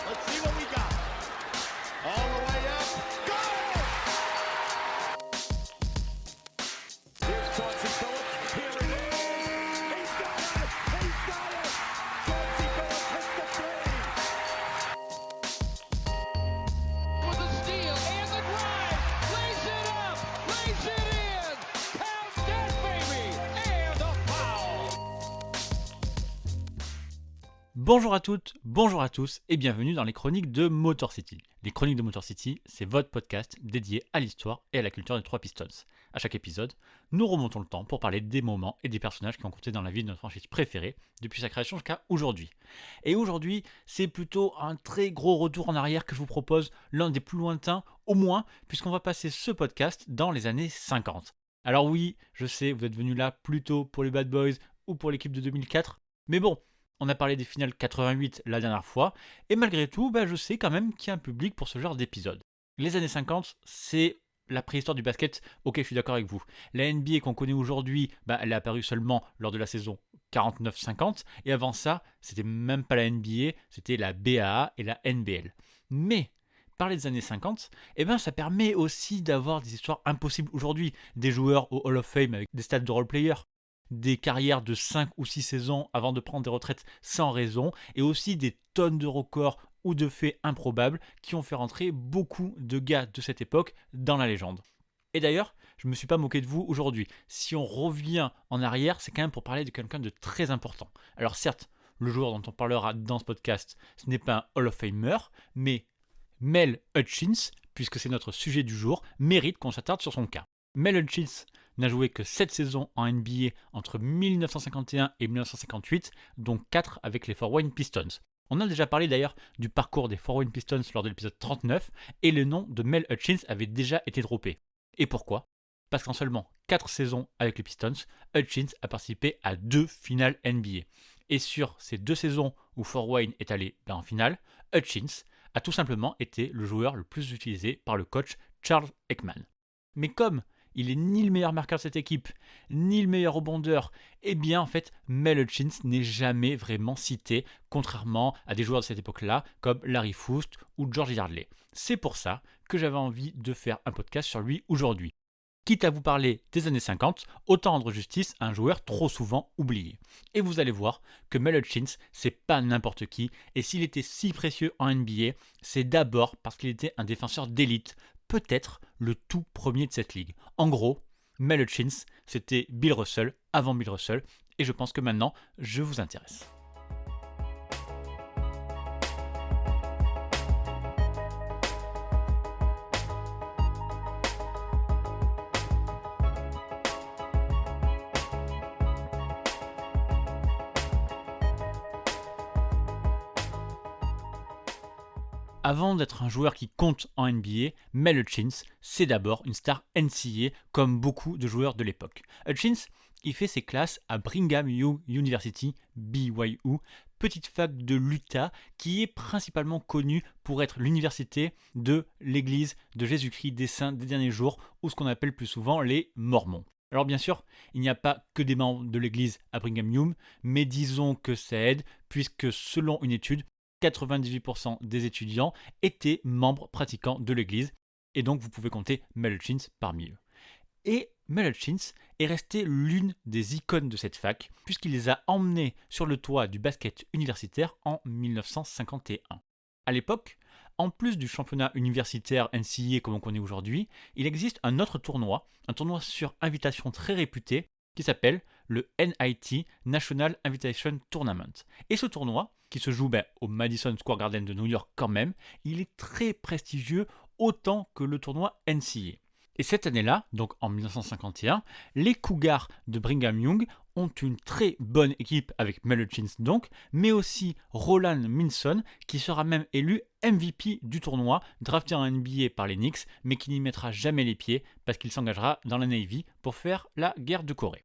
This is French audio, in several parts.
Let's see what we got. All the way up. Got it! Here's Chauncey Billups. Here it is. He's got it. He's got it. Chauncey Billups hits the three. With a steal and the drive. Lays it up. Lays it in. Count that baby. And a foul. Bonjour à toutes, bonjour à tous et bienvenue dans les chroniques de Motor City. Les chroniques de Motor City, c'est votre podcast dédié à l'histoire et à la culture des trois Pistons. À chaque épisode, nous remontons le temps pour parler des moments et des personnages qui ont compté dans la vie de notre franchise préférée depuis sa création jusqu'à aujourd'hui. Et aujourd'hui, c'est plutôt un très gros retour en arrière que je vous propose, l'un des plus lointains au moins, puisqu'on va passer ce podcast dans les années 50. Alors oui, je sais, vous êtes venus là plutôt pour les Bad Boys ou pour l'équipe de 2004, mais bon, on a parlé des finales 88 la dernière fois, et malgré tout, je sais quand même qu'il y a un public pour ce genre d'épisode. Les années 50, c'est la préhistoire du basket, ok, je suis d'accord avec vous. La NBA qu'on connaît aujourd'hui, elle est apparue seulement lors de la saison 49-50, et avant ça, c'était même pas la NBA, c'était la BAA et la NBL. Mais parler des années 50, ça permet aussi d'avoir des histoires impossibles aujourd'hui, des joueurs au Hall of Fame avec des stats de role-player, des carrières de 5 ou 6 saisons avant de prendre des retraites sans raison, et aussi des tonnes de records ou de faits improbables qui ont fait rentrer beaucoup de gars de cette époque dans la légende. Et d'ailleurs, je ne me suis pas moqué de vous aujourd'hui. Si on revient en arrière, c'est quand même pour parler de quelqu'un de très important. Alors certes, le joueur dont on parlera dans ce podcast, ce n'est pas un Hall of Famer, mais Mel Hutchins, puisque c'est notre sujet du jour, mérite qu'on s'attarde sur son cas. Mel Hutchins n'a joué que 7 saisons en NBA entre 1951 et 1958, dont 4 avec les Fort Wayne Pistons. On a déjà parlé d'ailleurs du parcours des Fort Wayne Pistons lors de l'épisode 39, et le nom de Mel Hutchins avait déjà été droppé. Et pourquoi ? Parce qu'en seulement 4 saisons avec les Pistons, Hutchins a participé à 2 finales NBA. Et sur ces 2 saisons où Fort Wayne est allé en finale, Hutchins a tout simplement été le joueur le plus utilisé par le coach Charles Ekman. Mais comme il est ni le meilleur marqueur de cette équipe, ni le meilleur rebondeur, en fait, Mel Hutchins n'est jamais vraiment cité, contrairement à des joueurs de cette époque-là, comme Larry Foust ou George Yardley. C'est pour ça que j'avais envie de faire un podcast sur lui aujourd'hui. Quitte à vous parler des années 50, autant rendre justice à un joueur trop souvent oublié. Et vous allez voir que Mel Hutchins, c'est pas n'importe qui, et s'il était si précieux en NBA, c'est d'abord parce qu'il était un défenseur d'élite, peut-être le tout premier de cette ligue. En gros, Mel Hutchins, c'était Bill Russell avant Bill Russell, et je pense que maintenant, je vous intéresse. Avant d'être un joueur qui compte en NBA, Mel Hutchins, c'est d'abord une star NCAA comme beaucoup de joueurs de l'époque. Hutchins, il fait ses classes à Brigham Young University, BYU, petite fac de l'Utah qui est principalement connue pour être l'université de l'Église de Jésus-Christ des Saints des Derniers Jours, ou ce qu'on appelle plus souvent les Mormons. Alors bien sûr, il n'y a pas que des membres de l'Église à Brigham Young, mais disons que ça aide, puisque selon une étude, 98% des étudiants étaient membres pratiquants de l'église, et donc vous pouvez compter Mel Hutchins parmi eux. Et Mel Hutchins est resté l'une des icônes de cette fac, puisqu'il les a emmenés sur le toit du basket universitaire en 1951. À l'époque, en plus du championnat universitaire NCAA comme on connaît aujourd'hui, il existe un autre tournoi, un tournoi sur invitation très réputé, qui s'appelle le NIT, National Invitation Tournament. Et ce tournoi, qui se joue au Madison Square Garden de New York quand même, il est très prestigieux autant que le tournoi NCAA. Et cette année-là, donc en 1951, les Cougars de Brigham Young ont une très bonne équipe avec Mel Hutchins donc, mais aussi Roland Minson qui sera même élu MVP du tournoi, drafté en NBA par les Knicks, mais qui n'y mettra jamais les pieds parce qu'il s'engagera dans la Navy pour faire la guerre de Corée.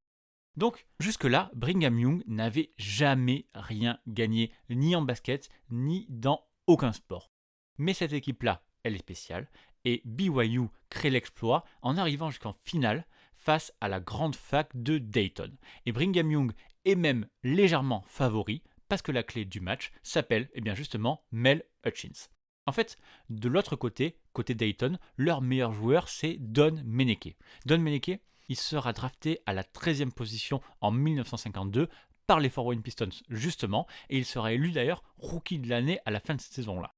Donc jusque-là, Brigham Young n'avait jamais rien gagné, ni en basket, ni dans aucun sport. Mais cette équipe-là, elle est spéciale, et BYU crée l'exploit en arrivant jusqu'en finale face à la grande fac de Dayton. Et Brigham Young est même légèrement favori, Parce que la clé du match s'appelle eh bien justement Mel Hutchins. En fait, de l'autre côté Dayton, leur meilleur joueur c'est Don Meneke. Don Meneke, il sera drafté à la 13e position en 1952 par les Fort Wayne Pistons justement, et il sera élu d'ailleurs rookie de l'année à la fin de cette saison-là.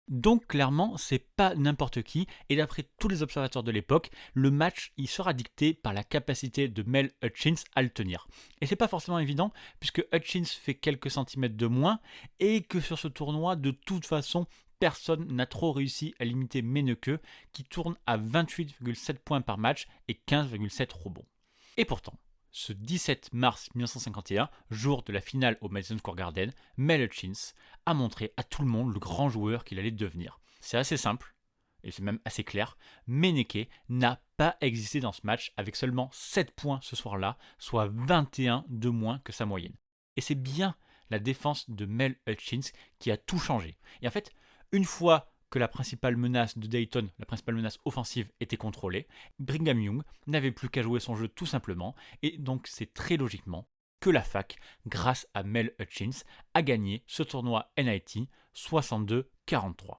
Donc clairement, c'est pas n'importe qui, et d'après tous les observateurs de l'époque, le match il sera dicté par la capacité de Mel Hutchins à le tenir. Et c'est pas forcément évident, puisque Hutchins fait quelques centimètres de moins, et que sur ce tournoi, de toute façon, personne n'a trop réussi à limiter Meneke, qui tourne à 28,7 points par match et 15,7 rebonds. Et pourtant, ce 17 mars 1951, jour de la finale au Madison Square Garden, Mel Hutchins a montré à tout le monde le grand joueur qu'il allait devenir. C'est assez simple, et c'est même assez clair, Meneke n'a pas existé dans ce match avec seulement 7 points ce soir-là, soit 21 de moins que sa moyenne. Et c'est bien la défense de Mel Hutchins qui a tout changé. Et en fait, une fois que la principale menace de Dayton, la principale menace offensive, était contrôlée, Brigham Young n'avait plus qu'à jouer son jeu tout simplement, et donc c'est très logiquement que la fac, grâce à Mel Hutchins, a gagné ce tournoi NIT 62-43.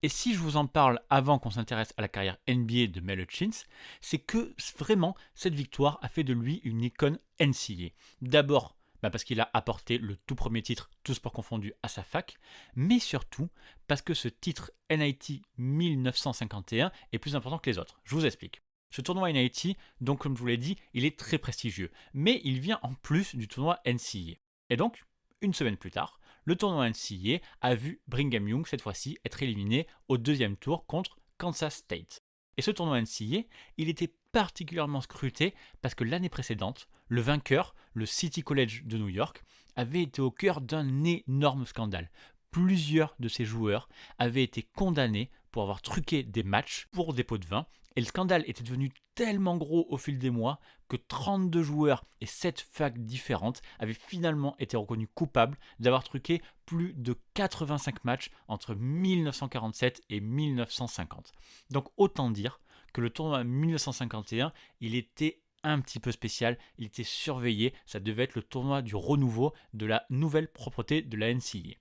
Et si je vous en parle avant qu'on s'intéresse à la carrière NBA de Mel Hutchins, c'est que vraiment cette victoire a fait de lui une icône NCAA. D'abord, parce qu'il a apporté le tout premier titre, tous sports confondus, à sa fac, mais surtout parce que ce titre NIT 1951 est plus important que les autres. Je vous explique. Ce tournoi NIT, donc comme je vous l'ai dit, il est très prestigieux, mais il vient en plus du tournoi NCAA. Et donc, une semaine plus tard, le tournoi NCAA a vu Brigham Young cette fois-ci être éliminé au deuxième tour contre Kansas State. Et ce tournoi NCAA, il était particulièrement scruté parce que l'année précédente, le vainqueur, le City College de New York, avait été au cœur d'un énorme scandale. Plusieurs de ses joueurs avaient été condamnés pour avoir truqué des matchs pour des pots de vin, et le scandale était devenu tellement gros au fil des mois que 32 joueurs et 7 facs différentes avaient finalement été reconnus coupables d'avoir truqué plus de 85 matchs entre 1947 et 1950. Donc autant dire que le tournoi 1951, il était un petit peu spécial, il était surveillé, ça devait être le tournoi du renouveau de la nouvelle propreté de la NCAA.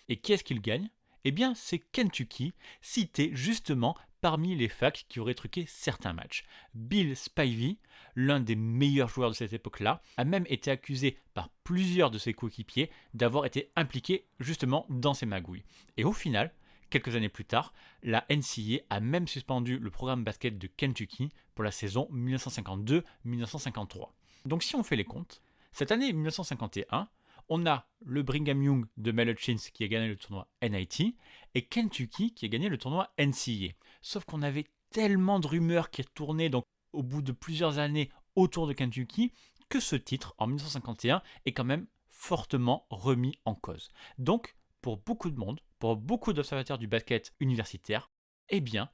Et qui est-ce qu'il gagne ? Eh bien, c'est Kentucky, cité justement parmi les facs qui auraient truqué certains matchs. Bill Spivey, l'un des meilleurs joueurs de cette époque-là, a même été accusé par plusieurs de ses coéquipiers d'avoir été impliqué justement dans ces magouilles. Et au final, quelques années plus tard, la NCAA a même suspendu le programme basket de Kentucky pour la saison 1952-1953. Donc si on fait les comptes, cette année 1951, on a le Brigham Young de Mel Hutchins qui a gagné le tournoi NIT et Kentucky qui a gagné le tournoi NCAA. Sauf qu'on avait tellement de rumeurs qui tournaient donc au bout de plusieurs années autour de Kentucky que ce titre en 1951 est quand même fortement remis en cause. Donc pour beaucoup de monde, pour beaucoup d'observateurs du basket universitaire, eh bien,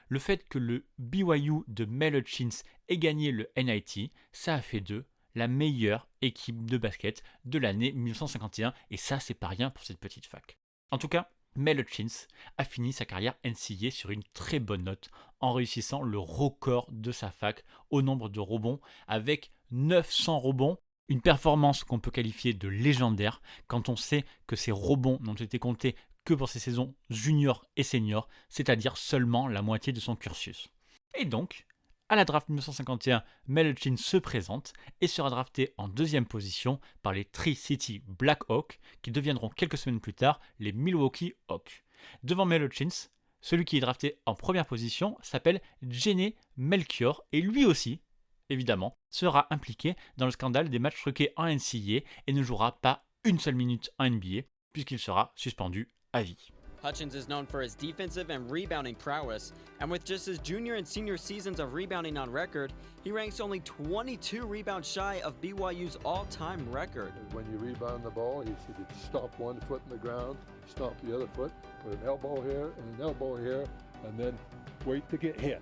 le fait que le BYU de Mel Hutchins ait gagné le NIT, ça a fait d'eux la meilleure équipe de basket de l'année 1951, et ça, c'est pas rien pour cette petite fac. En tout cas, Mel Hutchins a fini sa carrière NCAA sur une très bonne note, en réussissant le record de sa fac au nombre de rebonds, avec 900 rebonds, une performance qu'on peut qualifier de légendaire quand on sait que ces rebonds n'ont été comptés que pour ses saisons junior et senior, c'est-à-dire seulement la moitié de son cursus. Et donc, à la draft 1951, Mel Hutchins se présente et sera drafté en deuxième position par les Tri-City Blackhawks qui deviendront quelques semaines plus tard les Milwaukee Hawks. Devant Mel Hutchins, celui qui est drafté en première position s'appelle Jenny Melchior et lui aussi, évidemment, sera impliqué dans le scandale des matchs truqués en NCAA et ne jouera pas une seule minute en NBA puisqu'il sera suspendu à vie. Hutchins is known for his defensive and rebounding prowess, and with just his junior and senior seasons of rebounding on record, he ranks only 22 rebounds shy of BYU's all-time record. When you rebound the ball, you should stomp one foot in the ground, stomp the other foot, put an elbow here and an elbow here, and then wait to get hit,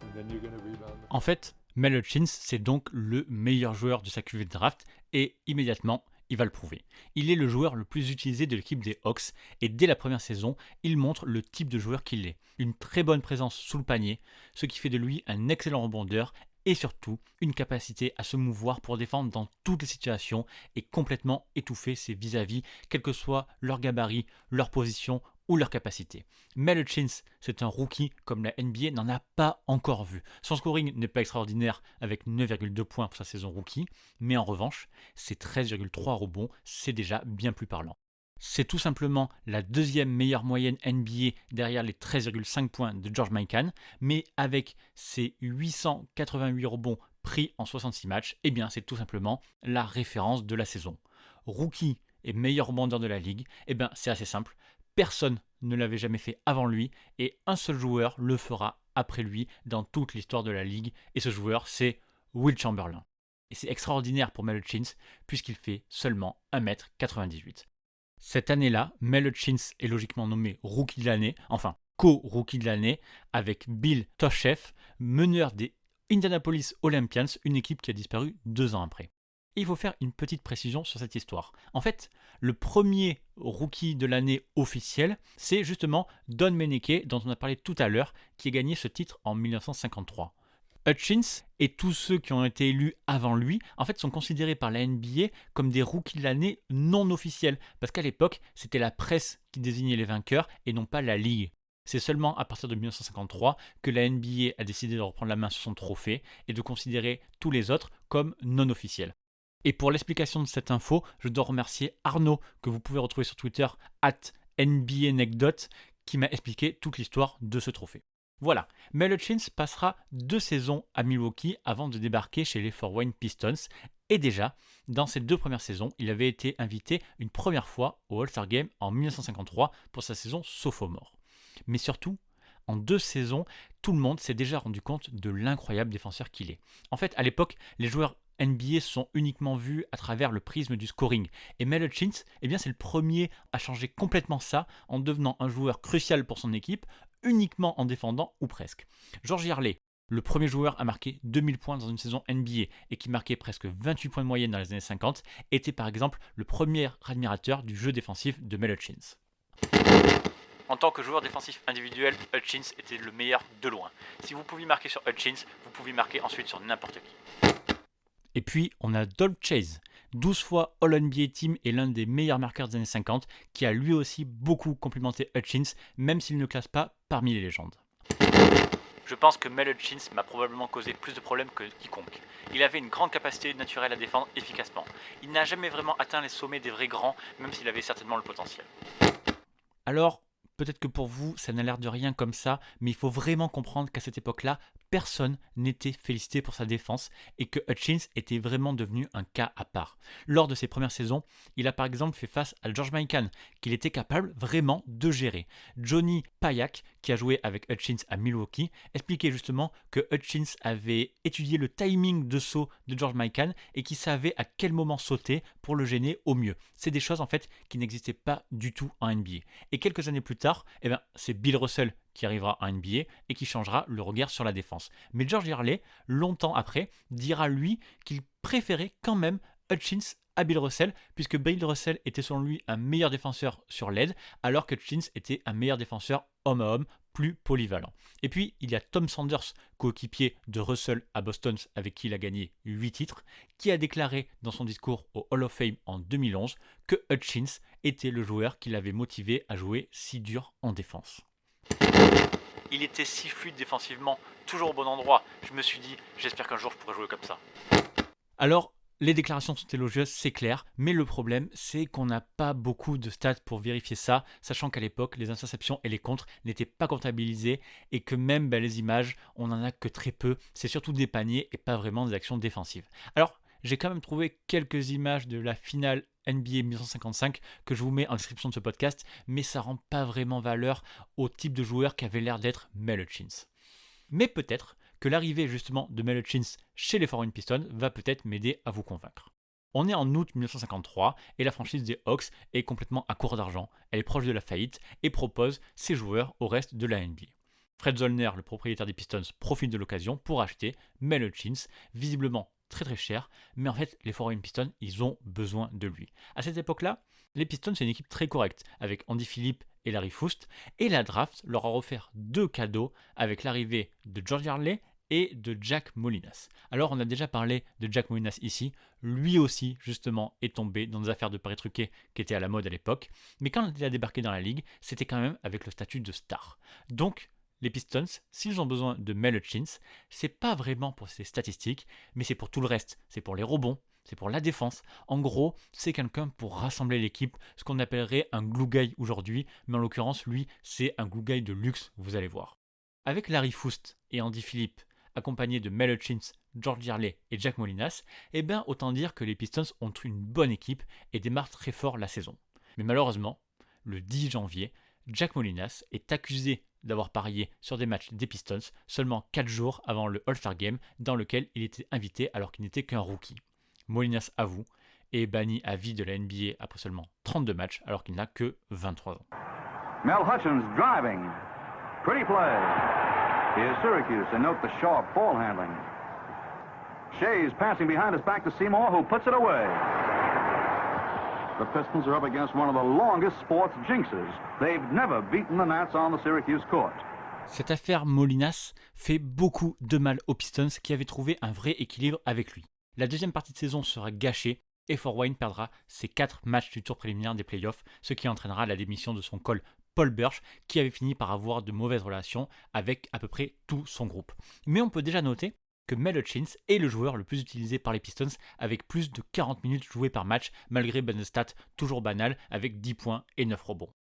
and then you're going to rebound. En fait, Mel Hutchins, c'est donc le meilleur joueur de sa cuvée de draft, et immédiatement, il va le prouver. Il est le joueur le plus utilisé de l'équipe des Hawks et dès la première saison, il montre le type de joueur qu'il est. Une très bonne présence sous le panier, ce qui fait de lui un excellent rebondeur et surtout une capacité à se mouvoir pour défendre dans toutes les situations et complètement étouffer ses vis-à-vis, quel que soit leur gabarit, leur position ou leur capacité. Mel Hutchins, c'est un rookie comme la NBA n'en a pas encore vu. Son scoring n'est pas extraordinaire avec 9,2 points pour sa saison rookie, mais en revanche, ses 13,3 rebonds, c'est déjà bien plus parlant. C'est tout simplement la deuxième meilleure moyenne NBA derrière les 13,5 points de George Mikan, mais avec ses 888 rebonds pris en 66 matchs, eh bien c'est tout simplement la référence de la saison. Rookie et meilleur rebondeur de la ligue, eh bien c'est assez simple. Personne ne l'avait jamais fait avant lui et un seul joueur le fera après lui dans toute l'histoire de la ligue et ce joueur c'est Will Chamberlain. Et c'est extraordinaire pour Mel Hutchins puisqu'il fait seulement 1m98. Cette année-là, Mel Hutchins est logiquement nommé Rookie de l'année, enfin co-Rookie de l'année avec Bill Toshev, meneur des Indianapolis Olympians, une équipe qui a disparu 2 ans après. Et il faut faire une petite précision sur cette histoire. En fait, le premier rookie de l'année officiel, c'est justement Don Meneke, dont on a parlé tout à l'heure, qui a gagné ce titre en 1953. Hutchins et tous ceux qui ont été élus avant lui, en fait, sont considérés par la NBA comme des rookies de l'année non officiels, parce qu'à l'époque, c'était la presse qui désignait les vainqueurs et non pas la ligue. C'est seulement à partir de 1953 que la NBA a décidé de reprendre la main sur son trophée et de considérer tous les autres comme non officiels. Et pour l'explication de cette info, je dois remercier Arnaud, que vous pouvez retrouver sur Twitter, @NBAnecdote, qui m'a expliqué toute l'histoire de ce trophée. Voilà, Mel Hutchins passera 2 saisons à Milwaukee avant de débarquer chez les Fort Wayne Pistons. Et déjà, dans ces 2 premières saisons, il avait été invité une première fois au All-Star Game en 1953 pour sa saison sophomore. Mais surtout, en 2 saisons, tout le monde s'est déjà rendu compte de l'incroyable défenseur qu'il est. En fait, à l'époque, les joueurs NBA sont uniquement vus à travers le prisme du scoring. Et Mel Hutchins, eh bien, c'est le premier à changer complètement ça en devenant un joueur crucial pour son équipe, uniquement en défendant ou presque. George Yarley, le premier joueur à marquer 2000 points dans une saison NBA et qui marquait presque 28 points de moyenne dans les années 50, était par exemple le premier admirateur du jeu défensif de Mel Hutchins. En tant que joueur défensif individuel, Hutchins était le meilleur de loin. Si vous pouviez marquer sur Hutchins, vous pouviez marquer ensuite sur n'importe qui. Et puis, on a Dolph Chase, 12 fois All-NBA Team et l'un des meilleurs marqueurs des années 50, qui a lui aussi beaucoup complimenté Hutchins, même s'il ne classe pas parmi les légendes. Je pense que Mel Hutchins m'a probablement causé plus de problèmes que quiconque. Il avait une grande capacité naturelle à défendre efficacement. Il n'a jamais vraiment atteint les sommets des vrais grands, même s'il avait certainement le potentiel. Alors, peut-être que pour vous, ça n'a l'air de rien comme ça, mais il faut vraiment comprendre qu'à cette époque-là, personne n'était félicité pour sa défense et que Hutchins était vraiment devenu un cas à part. Lors de ses premières saisons, il a par exemple fait face à George Mikan, qu'il était capable vraiment de gérer. Johnny Payak, qui a joué avec Hutchins à Milwaukee, expliquait justement que Hutchins avait étudié le timing de saut de George Mikan et qu'il savait à quel moment sauter pour le gêner au mieux. C'est des choses en fait qui n'existaient pas du tout en NBA. Et quelques années plus tard, c'est Bill Russell qui arrivera en NBA et qui changera le regard sur la défense. Mais George Yarley, longtemps après, dira lui qu'il préférait quand même Hutchins à Bill Russell, puisque Bill Russell était selon lui un meilleur défenseur sur l'aide, alors que Hutchins était un meilleur défenseur homme à homme, plus polyvalent. Et puis, il y a Tom Sanders, coéquipier de Russell à Boston, avec qui il a gagné 8 titres, qui a déclaré dans son discours au Hall of Fame en 2011 que Hutchins était le joueur qui l'avait motivé à jouer si dur en défense. Il était si fluide défensivement, toujours au bon endroit. Je me suis dit, j'espère qu'un jour je pourrai jouer comme ça. Alors, les déclarations sont élogieuses, c'est clair, mais le problème, c'est qu'on n'a pas beaucoup de stats pour vérifier ça, sachant qu'à l'époque, les interceptions et les contres n'étaient pas comptabilisés et que même les images, on n'en a que très peu. C'est surtout des paniers et pas vraiment des actions défensives. Alors, j'ai quand même trouvé quelques images de la finale NBA 1955 que je vous mets en description de ce podcast, mais ça rend pas vraiment valeur au type de joueur qu'avait l'air d'être Mel Hutchins. Mais peut-être que l'arrivée justement de Mel Hutchins chez les Fort Wayne Pistons va peut-être m'aider à vous convaincre. On est en août 1953 et la franchise des Hawks est complètement à court d'argent, elle est proche de la faillite et propose ses joueurs au reste de la NBA. Fred Zollner, le propriétaire des Pistons, profite de l'occasion pour acheter Mel Hutchins, visiblement très très cher, mais en fait les Fort Wayne Pistons, ils ont besoin de lui. À cette époque-là, les Pistons c'est une équipe très correcte, avec Andy Phillip et Larry Foust, et la draft leur a offert 2 cadeaux avec l'arrivée de George Yarley et de Jack Molinas. Alors on a déjà parlé de Jack Molinas ici, lui aussi justement est tombé dans des affaires de paris truqués qui étaient à la mode à l'époque, mais quand il a débarqué dans la ligue, c'était quand même avec le statut de star. Donc les Pistons, s'ils ont besoin de Mel Hutchins, c'est pas vraiment pour ses statistiques, mais c'est pour tout le reste, c'est pour les rebonds, c'est pour la défense. En gros, c'est quelqu'un pour rassembler l'équipe, ce qu'on appellerait un glue guy aujourd'hui, mais en l'occurrence, lui, c'est un glue guy de luxe, vous allez voir. Avec Larry Foust et Andy Phillip, accompagnés de Mel Hutchins, George Yearley et Jack Molinas, eh bien autant dire que les Pistons ont une bonne équipe et démarrent très fort la saison. Mais malheureusement, le 10 janvier, Jack Molinas est accusé d'avoir parié sur des matchs des Pistons seulement 4 jours avant le All-Star Game dans lequel il était invité alors qu'il n'était qu'un rookie. Molinas avoue et est banni à vie de la NBA après seulement 32 matchs alors qu'il n'a que 23 ans. Mel Hutchins driving. Pretty play. Here's Syracuse, and note the sharp ball handling. Shea's passing behind his back to Seymour, who puts it away. The Pistons are up against one of the longest sports jinxes. They've never beaten the Nats on the Syracuse court. Cette affaire Molinas fait beaucoup de mal aux Pistons qui avaient trouvé un vrai équilibre avec lui. La deuxième partie de saison sera gâchée et Fort Wayne perdra ses 4 matchs du tour préliminaire des playoffs, ce qui entraînera la démission de son call Paul Burch, qui avait fini par avoir de mauvaises relations avec à peu près tout son groupe. Mais on peut déjà noter que Mel Hutchins est le joueur le plus utilisé par les Pistons avec plus de 40 minutes jouées par match, malgré une stat toujours banale avec 10 points et 9 rebonds.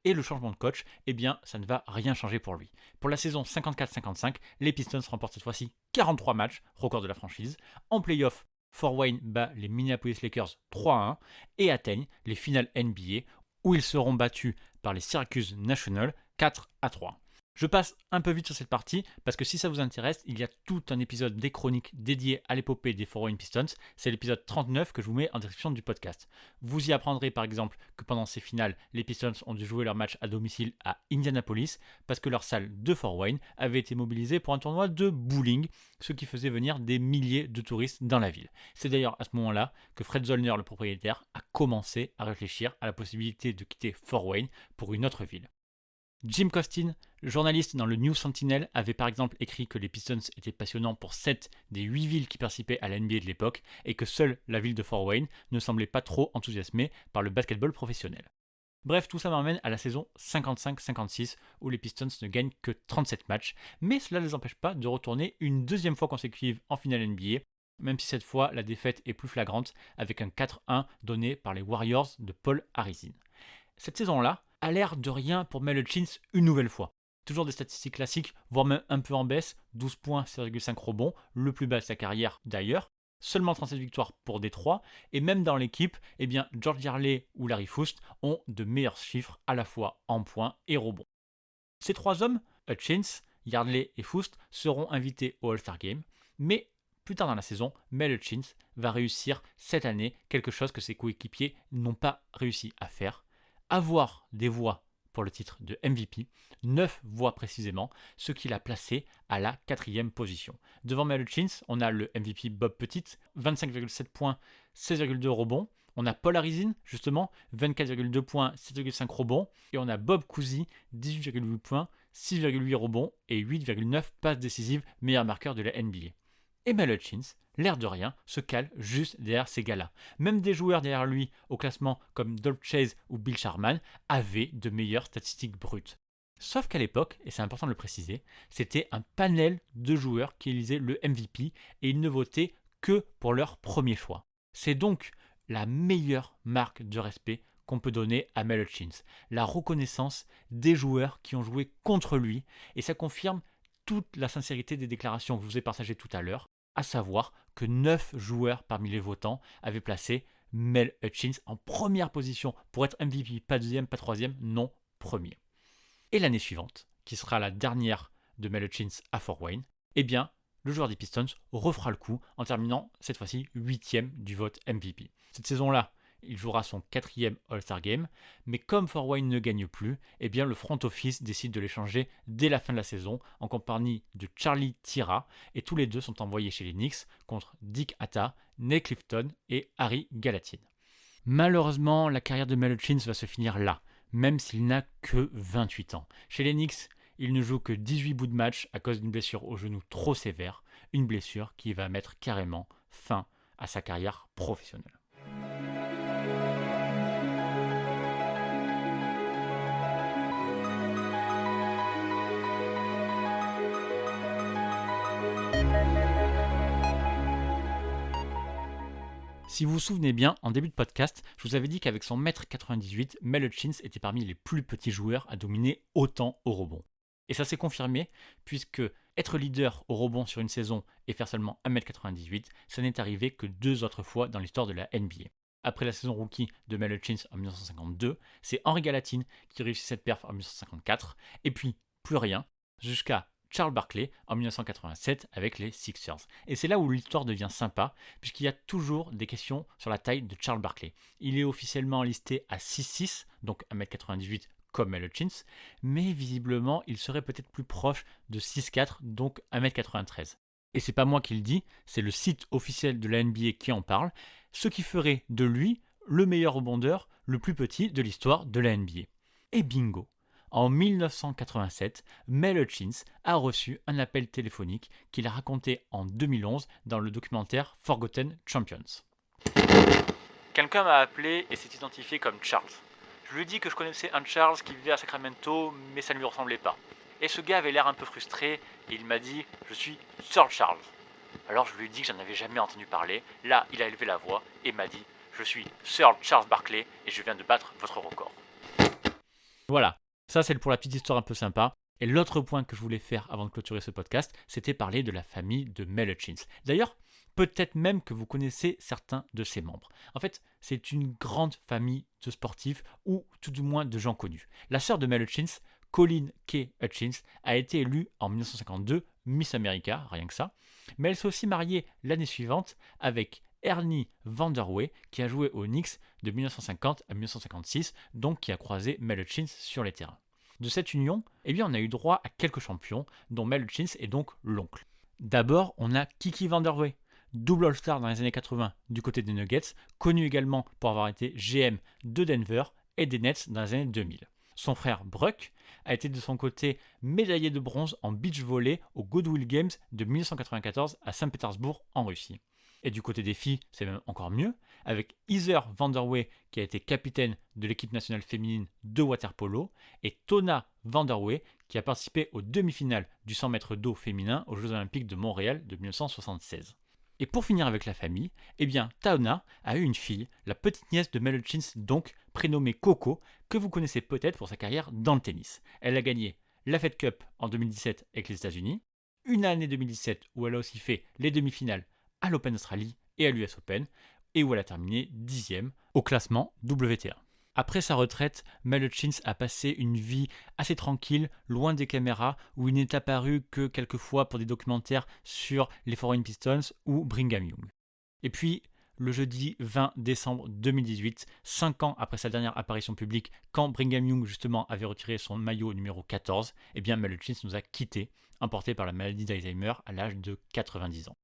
Et le changement de coach, eh bien, ça ne va rien changer pour lui. Pour la saison 54-55, les Pistons remportent cette fois-ci 43 matchs, record de la franchise. En playoff, Fort Wayne bat les Minneapolis Lakers 3-1 et atteignent les finales NBA où ils seront battus par les Syracuse Nationals 4-3. Je passe un peu vite sur cette partie parce que si ça vous intéresse, il y a tout un épisode des chroniques dédié à l'épopée des Fort Wayne Pistons. C'est l'épisode 39 que je vous mets en description du podcast. Vous y apprendrez par exemple que pendant ces finales, les Pistons ont dû jouer leur match à domicile à Indianapolis parce que leur salle de Fort Wayne avait été mobilisée pour un tournoi de bowling, ce qui faisait venir des milliers de touristes dans la ville. C'est d'ailleurs à ce moment-là que Fred Zollner, le propriétaire, a commencé à réfléchir à la possibilité de quitter Fort Wayne pour une autre ville. Jim Costin, journaliste dans le News Sentinel, avait par exemple écrit que les Pistons étaient passionnants pour 7 des 8 villes qui participaient à la NBA de l'époque et que seule la ville de Fort Wayne ne semblait pas trop enthousiasmée par le basketball professionnel. Bref, tout ça m'amène à la saison 55-56 où les Pistons ne gagnent que 37 matchs, mais cela ne les empêche pas de retourner une deuxième fois consécutive en finale NBA, même si cette fois la défaite est plus flagrante avec un 4-1 donné par les Warriors de Paul Harrison. Cette saison-là a l'air de rien pour Mel Hutchins une nouvelle fois. Toujours des statistiques classiques, voire même un peu en baisse, 12 points, 6,5 rebonds, le plus bas de sa carrière d'ailleurs, seulement 37 victoires pour Détroit, et même dans l'équipe, eh bien George Yearley ou Larry Foust ont de meilleurs chiffres à la fois en points et rebonds. Ces trois hommes, Hutchins, Yearley et Foust, seront invités au All-Star Game, mais plus tard dans la saison, Mel Hutchins va réussir cette année quelque chose que ses coéquipiers n'ont pas réussi à faire, avoir des voix pour le titre de MVP, 9 voix précisément, ce qui l'a placé à la 4e position. Devant Mel Hutchins, on a le MVP Bob Pettit, 25,7 points, 16,2 rebonds. On a Paul Harrison, justement, 24,2 points, 7,5 rebonds. Et on a Bob Cousy, 18,8 points, 6,8 rebonds et 8,9 passes décisives, meilleur marqueur de la NBA. Et Mel Hutchins, l'air de rien, se cale juste derrière ces gars-là. Même des joueurs derrière lui au classement comme Dolph Chase ou Bill Sharman avaient de meilleures statistiques brutes. Sauf qu'à l'époque, et c'est important de le préciser, c'était un panel de joueurs qui élisaient le MVP et ils ne votaient que pour leur premier choix. C'est donc la meilleure marque de respect qu'on peut donner à Mel Hutchins. La reconnaissance des joueurs qui ont joué contre lui et ça confirme toute la sincérité des déclarations que je vous ai partagées tout à l'heure, à savoir que 9 joueurs parmi les votants avaient placé Mel Hutchins en première position pour être MVP, pas deuxième, pas troisième, non, premier. Et l'année suivante, qui sera la dernière de Mel Hutchins à Fort Wayne, eh bien, le joueur des Pistons refera le coup en terminant cette fois-ci 8e du vote MVP. Cette saison-là, il jouera son 4e All-Star Game, mais comme Fort Wayne ne gagne plus, eh bien le front office décide de l'échanger dès la fin de la saison en compagnie de Charlie Tira, et tous les deux sont envoyés chez les Knicks contre Dick Hatta, Nate Clifton et Harry Gallatin. Malheureusement, la carrière de Mel Hutchins va se finir là, même s'il n'a que 28 ans. Chez les Knicks, Il ne joue que 18 bouts de match à cause d'une blessure au genou trop sévère, une blessure qui va mettre carrément fin à sa carrière professionnelle. Si vous vous souvenez bien, en début de podcast, je vous avais dit qu'avec son 1m98, Mel Hutchins était parmi les plus petits joueurs à dominer autant au rebond. Et ça s'est confirmé, puisque être leader au rebond sur une saison et faire seulement 1m98, ça n'est arrivé que 2 autres fois dans l'histoire de la NBA. Après la saison rookie de Mel Hutchins en 1952, c'est Henri Galatine qui réussit cette perf en 1954, et puis plus rien, jusqu'à Charles Barkley en 1987 avec les Sixers. Et c'est là où l'histoire devient sympa, puisqu'il y a toujours des questions sur la taille de Charles Barkley. Il est officiellement listé à 6'6", donc 1m98 comme Mel Hutchins, mais visiblement il serait peut-être plus proche de 6'4", donc 1m93. Et c'est pas moi qui le dis, c'est le site officiel de la NBA qui en parle, ce qui ferait de lui le meilleur rebondeur, le plus petit de l'histoire de la NBA. Et bingo! En 1987, Mel Hutchins a reçu un appel téléphonique qu'il a raconté en 2011 dans le documentaire Forgotten Champions. Quelqu'un m'a appelé et s'est identifié comme Charles. Je lui ai dit que je connaissais un Charles qui vivait à Sacramento, mais ça ne lui ressemblait pas. Et ce gars avait l'air un peu frustré et il m'a dit « Je suis Sir Charles ». Alors je lui ai dit que j'en avais jamais entendu parler. Là, il a élevé la voix et m'a dit « Je suis Sir Charles Barkley et je viens de battre votre record ». Voilà. Ça, c'est pour la petite histoire un peu sympa. Et l'autre point que je voulais faire avant de clôturer ce podcast, c'était parler de la famille de Mel Hutchins. D'ailleurs, peut-être même que vous connaissez certains de ses membres. En fait, c'est une grande famille de sportifs, ou tout du moins de gens connus. La sœur de Mel Hutchins, Colleen Kay Hutchins, a été élue en 1952 Miss America, rien que ça. Mais elle s'est aussi mariée l'année suivante avec Ernie Vanderway, qui a joué aux Knicks de 1950 à 1956, donc qui a croisé Mel Hutchins sur les terrains. De cette union, on a eu droit à quelques champions, dont Mel Hutchins est donc l'oncle. D'abord, on a Kiki Vanderway, double All-Star dans les années 80 du côté des Nuggets, connu également pour avoir été GM de Denver et des Nets dans les années 2000. Son frère Bruck a été de son côté médaillé de bronze en beach volley aux Goodwill Games de 1994 à Saint-Pétersbourg en Russie. Et du côté des filles, c'est même encore mieux, avec Heather Vanderway qui a été capitaine de l'équipe nationale féminine de water-polo et Tona Vanderway qui a participé aux demi-finales du 100 mètres d'eau féminin aux Jeux Olympiques de Montréal de 1976. Et pour finir avec la famille, Tona a eu une fille, la petite nièce de Mel Hutchins, donc prénommée Coco, que vous connaissez peut-être pour sa carrière dans le tennis. Elle a gagné la Fed Cup en 2017 avec les États-Unis, une année 2017 où elle a aussi fait les demi-finales à l'Open Australie et à l'US Open, et où elle a terminé 10e au classement WTA. Après sa retraite, Mel Hutchins a passé une vie assez tranquille, loin des caméras, où il n'est apparu que quelques fois pour des documentaires sur les Foreign Pistons ou Brigham Young. Et puis, le jeudi 20 décembre 2018, 5 ans après sa dernière apparition publique, quand Brigham Young justement avait retiré son maillot numéro 14, Mel Hutchins nous a quittés, emporté par la maladie d'Alzheimer à l'âge de 90 ans.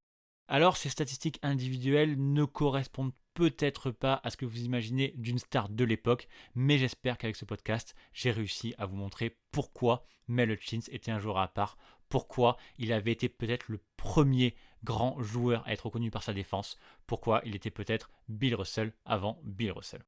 Alors, ces statistiques individuelles ne correspondent peut-être pas à ce que vous imaginez d'une star de l'époque, mais j'espère qu'avec ce podcast, j'ai réussi à vous montrer pourquoi Mel Hutchins était un joueur à part, pourquoi il avait été peut-être le premier grand joueur à être reconnu par sa défense, pourquoi il était peut-être Bill Russell avant Bill Russell.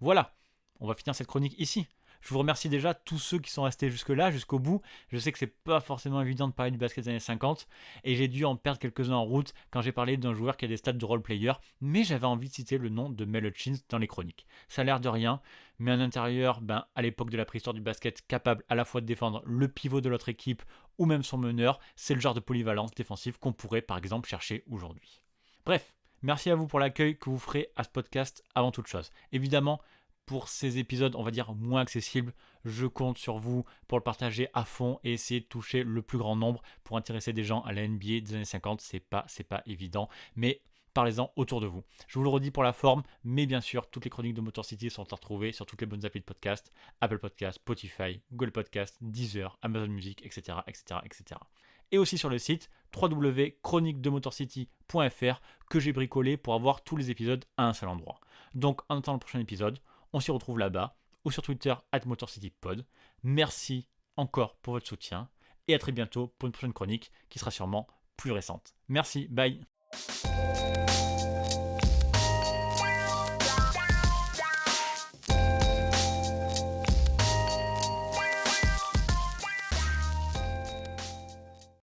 Voilà, on va finir cette chronique ici. Je vous remercie déjà tous ceux qui sont restés jusque-là, jusqu'au bout. Je sais que c'est pas forcément évident de parler du basket des années 50 et j'ai dû en perdre quelques-uns en route quand j'ai parlé d'un joueur qui a des stats de role-player, mais j'avais envie de citer le nom de Mel Hutchins dans les chroniques. Ça a l'air de rien, mais un intérieur, à l'époque de la préhistoire du basket, capable à la fois de défendre le pivot de l'autre équipe ou même son meneur, c'est le genre de polyvalence défensive qu'on pourrait par exemple chercher aujourd'hui. Bref, merci à vous pour l'accueil que vous ferez à ce podcast avant toute chose. Évidemment, pour ces épisodes, on va dire, moins accessibles, je compte sur vous pour le partager à fond et essayer de toucher le plus grand nombre pour intéresser des gens à la NBA des années 50. C'est pas évident, mais parlez-en autour de vous. Je vous le redis pour la forme, mais bien sûr, toutes les chroniques de Motor City sont à retrouver sur toutes les bonnes applis de podcast, Apple Podcast, Spotify, Google Podcast, Deezer, Amazon Music, etc., etc., etc. Et aussi sur le site www.chroniquedemotorcity.fr que j'ai bricolé pour avoir tous les épisodes à un seul endroit. Donc, en attendant le prochain épisode, on s'y retrouve là-bas ou sur Twitter @MotorCityPod. Merci encore pour votre soutien et à très bientôt pour une prochaine chronique qui sera sûrement plus récente. Merci, bye.